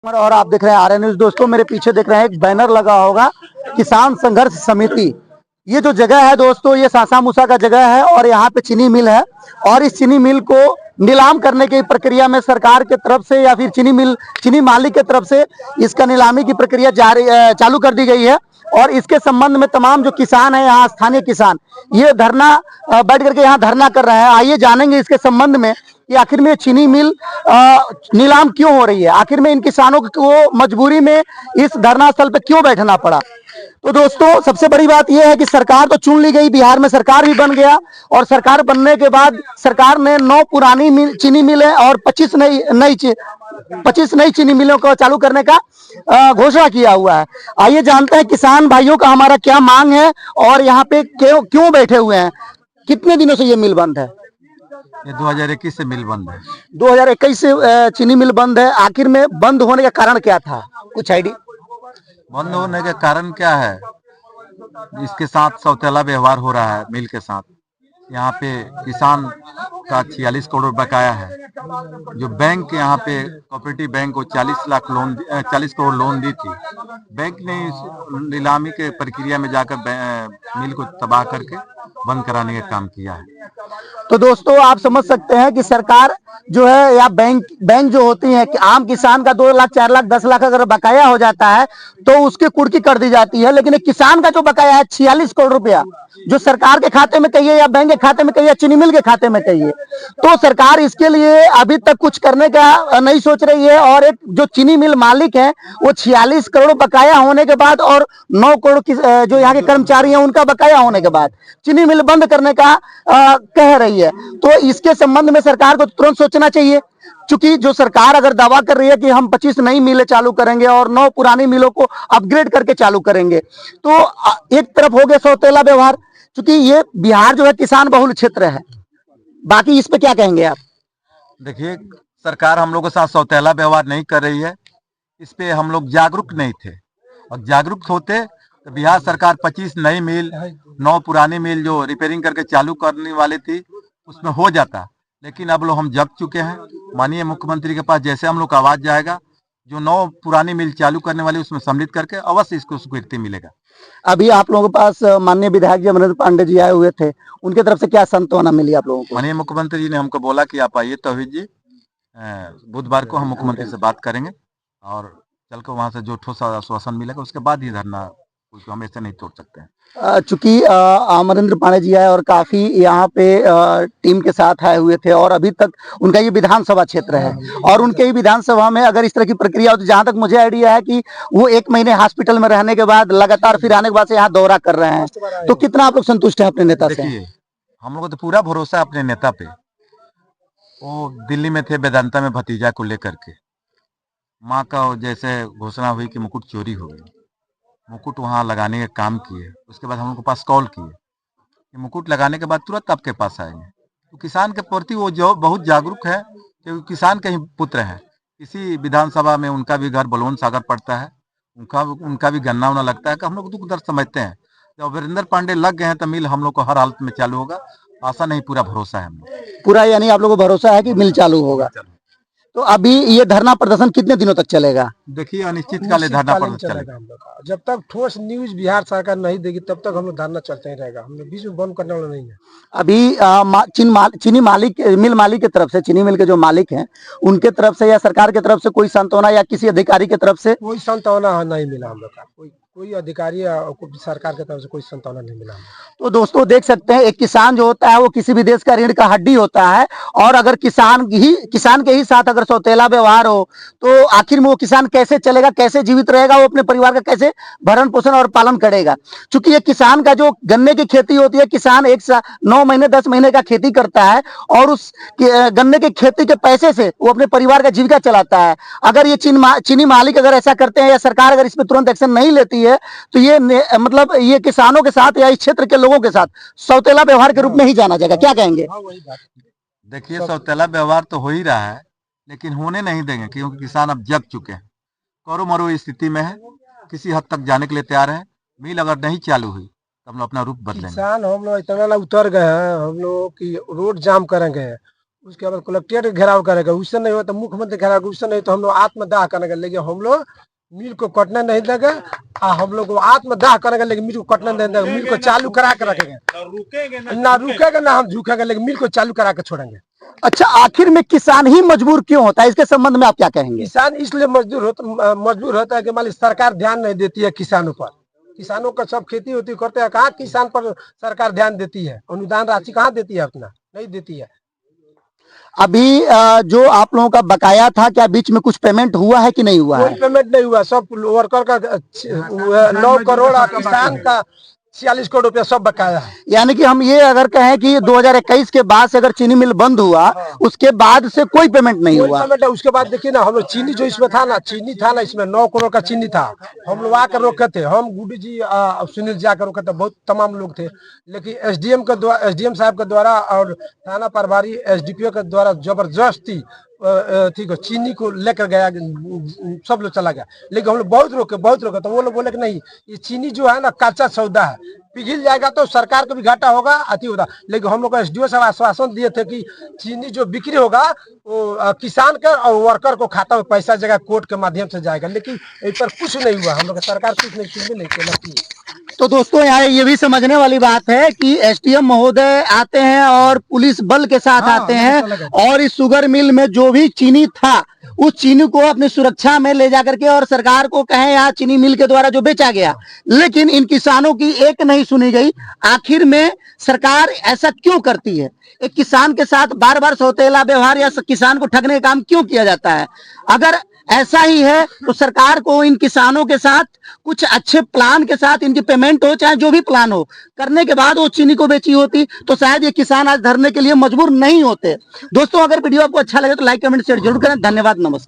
और आप देख रहे हैं आरएन न्यूज। दोस्तों मेरे पीछे देख रहे हैं एक बैनर लगा होगा, किसान संघर्ष समिति। ये जो जगह है दोस्तों, ये सासा मूसा का जगह है और यहाँ पे चीनी मिल है। और इस चीनी मिल को नीलाम करने की प्रक्रिया में सरकार के तरफ से या फिर चीनी मालिक के तरफ से इसका नीलामी की प्रक्रिया चालू कर दी गई है। और इसके संबंध में तमाम जो किसान है, यहाँ स्थानीय किसान, ये धरना बैठ करके यहाँ धरना कर रहे हैं। आइए जानेंगे इसके संबंध में कि आखिर में चीनी मिल नीलाम क्यों हो रही है, आखिर में इन किसानों को मजबूरी में इस धरना स्थल पे क्यों बैठना पड़ा। तो दोस्तों सबसे बड़ी बात यह है कि सरकार तो चुन ली गई, बिहार में सरकार भी बन गया और सरकार बनने के बाद सरकार ने 9 पुरानी चीनी मिलें और 25 नई चीनी मिलों को चालू करने का घोषणा किया हुआ है। आइए जानते हैं किसान भाइयों का हमारा क्या मांग है और यहाँ पे क्यों बैठे हुए हैं। कितने दिनों से ये मिल बंद है? ये 2021 से मिल बंद है। 2021 से चीनी मिल बंद है। आखिर में बंद होने का कारण क्या था, कुछ आइडिया? बंद होने का कारण क्या है? इसके साथ सौतेला व्यवहार हो रहा है मिल के साथ। यहाँ पे किसान का 46 करोड़ बकाया है। जो बैंक यहाँ पे कोऑपरेटिव बैंक को 40 करोड़ लोन दी थी, बैंक ने नीलामी के प्रक्रिया में जाकर मिल को तबाह करके बंद कराने का काम किया है। तो दोस्तों आप समझ सकते हैं कि सरकार जो है या बैंक जो होती है कि आम किसान का 2 लाख 4 लाख 10 लाख अगर बकाया हो जाता है तो उसकी कुर्की कर दी जाती है। लेकिन एक किसान का जो बकाया है 46 करोड़ रुपया, जो सरकार के खाते में कहिए या बैंक के खाते में कहिए या चीनी मिल के खाते में कहिए, तो सरकार इसके लिए अभी तक कुछ करने का नहीं सोच रही है। और एक जो चीनी मिल मालिक है वो 46 करोड़ बकाया होने के बाद और 9 करोड़ जो यहाँ के कर्मचारी हैं उनका बकाया होने के बाद चीनी मिल बंद करने का कह रही है। तो इसके संबंध में सरकार को तुरंत सोचना चाहिए, क्योंकि जो सरकार अगर दावा कर रही है कि हम 25 नई मिलें चालू करेंगे और 9 पुरानी मिलों को अपग्रेड करके चालू करेंगे, तो एक तरफ हो गया सौतेला व्यवहार, क्योंकि ये बिहार जो है किसान बहुल क्षेत्र है। बाकी इस पे क्या कहेंगे आप? देखिए, सरकार हम लोग के साथ सौतेला व्यवहार नहीं कर रही है। इस पे हम लोग जागरूक नहीं थे, और जागरूक होते तो बिहार सरकार 25 नई मिल 9 पुरानी मिल जो रिपेयरिंग करके चालू करने वाली थी उसमें हो जाता। लेकिन अब लोग हम जग चुके हैं। माननीय मुख्यमंत्री के पास जैसे हम लोग का आवाज जाएगा, जो 9 पुरानी मिल चालू करने वाली उसमें सम्मिलित करके अवश्य इसको स्वीकृति मिलेगा। अभी आप लोगों के पास माननीय विधायक जी अमरेंद्र पांडे जी आए हुए थे, उनके तरफ से क्या सांत्वना मिली आप लोगों को? माननीय मुख्यमंत्री जी ने हमको बोला कि आप आइए तौहीद जी, बुधवार को हम मुख्यमंत्री से बात करेंगे और चलकर वहां से जो ठोस आश्वासन मिलेगा उसके बाद ही धरना, उसको हम ऐसे नहीं तोड़ सकते हैं। चूंकि अमरेंद्र पांडे जी आए और काफी यहाँ पे टीम के साथ आए हुए थे और अभी तक उनका ये विधानसभा क्षेत्र है और उनके ही विधानसभा में अगर इस तरह की प्रक्रिया हो, तो जहां तक मुझे आइडिया है कि वो 1 महीने हॉस्पिटल में रहने के बाद लगातार फिर आने के बाद से यहाँ दौरा कर रहे हैं, तो कितना आप लोग संतुष्ट हैं अपने नेता से? देखिए, हम लोग को तो पूरा भरोसा है अपने नेता पे। वो दिल्ली में थे वेदांता में भतीजा को लेकर के, माँ का जैसे घोषणा हुई कि मुकुट चोरी हो गई, मुकुट वहाँ लगाने का काम किए। उसके बाद हम लोग के पास कॉल किए कि मुकुट लगाने के बाद तुरंत आपके पास आएंगे। तो किसान के प्रति वो जो बहुत जागरूक है, क्योंकि किसान के ही पुत्र हैं। इसी विधानसभा में उनका भी घर बलवंत सागर पड़ता है, उनका भी गन्ना उन्ना लगता है कि हम लोग दुख दर्द समझते हैं। जब वीरेंद्र पांडे लग गए हैं तो मिल हम लोग को हर हालत में चालू होगा। आशा नहीं, पूरा भरोसा है हम लोग पूरा, यानी आप लोगों को भरोसा है कि मिल चालू होगा। तो अभी ये धरना प्रदर्शन कितने दिनों तक चलेगा? देखिए, अनिश्चितकालीन धरना प्रदर्शन चलेगा हम लोग का। जब तक ठोस न्यूज बिहार सरकार नहीं देगी तब तक हम लोग धरना चलते ही रहेगा। हम लोग बीच में बंद करने वाला नहीं है। अभी चीनी मिल मालिक की तरफ से, चीनी मिल के जो मालिक हैं उनके तरफ से या सरकार की तरफ से कोई सांत्वना या किसी अधिकारी की तरफ से कोई सांत्वना नहीं मिला हम लोग का। कोई अधिकारी या सरकार की तरफ से कोई सांत्वना नहीं मिला। तो दोस्तों देख सकते हैं, एक किसान जो होता है वो किसी भी देश का रीढ़ का हड्डी होता है और अगर किसान के ही साथ अगर सौतेला व्यवहार हो तो आखिर में वो किसान कैसे चलेगा, कैसे जीवित रहेगा, वो अपने परिवार का कैसे भरण पोषण और पालन करेगा। क्योंकि ये किसान का जो गन्ने की खेती होती है, किसान 9 महीने 10 महीने का खेती करता है और उस गन्ने की खेती के पैसे से वो अपने परिवार का जीविका चलाता है। अगर ये चीनी मालिक अगर ऐसा करते हैं या सरकार अगर इस पर तुरंत एक्शन नहीं लेती है तो ये मतलब ये किसानों के साथ या इस क्षेत्र के लोगों के साथ सौतेला व्यवहार के रूप में ही जाना जाएगा। क्या कहेंगे? देखिए, सौतेला व्यवहार तो हो ही रहा है, लेकिन होने नहीं देंगे, क्योंकि किसान अब जग चुके हैं, करो मरो स्थिति में है, किसी हद तक जाने के लिए तैयार है। मिल अगर नहीं चालू हुई तो हम लोग अपना रूप बदलेंगे। किसान हम लोग इतना उतर गए हैं, हम लोग की रोड जाम करेंगे। उसके बाद कलेक्ट्रेट घेराव करेगा, उससे नहीं हो तो मुख्यमंत्री घेराव, उससे नहीं तो हम लोग आत्मदाह करेंगे, लेकिन हम लोग मिल को कटने नहीं देंगे। हम लोग को आत्मदाह करेंगे, लेकिन मिल को कटने नहीं देंगे। मिल को चालू करा के रखेंगे, ना रुकेगा ना हम झुकेंगे, लेकिन मिल को चालू करा के छोड़ेंगे। अच्छा, आखिर में किसान ही मजबूर क्यों होता है, इसके संबंध में आप क्या कहेंगे? किसान इसलिए मजबूर होता है कि मान ली सरकार ध्यान नहीं देती है किसानों पर। किसानों का सब खेती होती करते हैं, कहाँ किसान पर सरकार ध्यान देती है? अनुदान राशि कहाँ देती है? अपना नहीं देती है। अभी जो आप लोगों का बकाया था, क्या बीच में कुछ पेमेंट हुआ है कि नहीं हुआ कोई है? पेमेंट नहीं हुआ, सब वर्कर का 9 करोड़ और किसान का 46 करोड़ रुपया सब बकाया है। यानी कि हम ये अगर कहें कि 2021 के बाद से अगर चीनी मिल बंद हुआ, उसके बाद से कोई पेमेंट नहीं हुआ। पेमेंट है। उसके बाद देखिए ना, हम लोग चीनी जो इसमें था ना, इसमें 9 करोड़ का चीनी था। हम लोग आकर रोके थे, हम गुड्डी जी सुनील जी आकर रोके थे, बहुत तमाम लोग थे। लेकिन एसडीएम साहब के द्वारा और थाना प्रभारी एसडीपीओ के द्वारा जबरदस्ती ठीक है चीनी को लेकर गया, सब लोग चला गया। लेकिन हम लोग बहुत रोके तो वो लोग बोले कि नहीं, ये चीनी जो है ना कच्चा सौदा है, पिघल जाएगा तो सरकार को भी घाटा होगा, अति होगा। लेकिन हम लोग को एसडीओ साहब आश्वासन दिए थे कि चीनी जो बिक्री होगा वो किसान का और वर्कर को खाता में पैसा जाएगा, कोर्ट के माध्यम से जाएगा। लेकिन इस पर कुछ नहीं हुआ, हम लोग सरकार कुछ नहीं की। तो दोस्तों, यहाँ ये भी समझने वाली बात है कि एसडीएम महोदय आते हैं और पुलिस बल के साथ आते हैं, और इस शुगर मिल में जो भी चीनी था उस चीनी को अपनी सुरक्षा में ले जाकर के और सरकार को कहें यहाँ चीनी मिल के द्वारा जो बेचा गया, लेकिन इन किसानों की एक नहीं सुनी गई। आखिर में सरकार ऐसा क्यों करती है? एक किसान के साथ बार बार सौतेला व्यवहार या किसान को ठगने का काम क्यों किया जाता है? अगर ऐसा ही है तो सरकार को इन किसानों के साथ कुछ अच्छे प्लान के साथ इनकी पेमेंट हो, चाहे जो भी प्लान हो, करने के बाद वो चीनी को बेची होती तो शायद ये किसान आज धरने के लिए मजबूर नहीं होते। दोस्तों, अगर वीडियो आपको अच्छा लगे तो लाइक कमेंट शेयर जरूर करें। धन्यवाद, नमस्कार।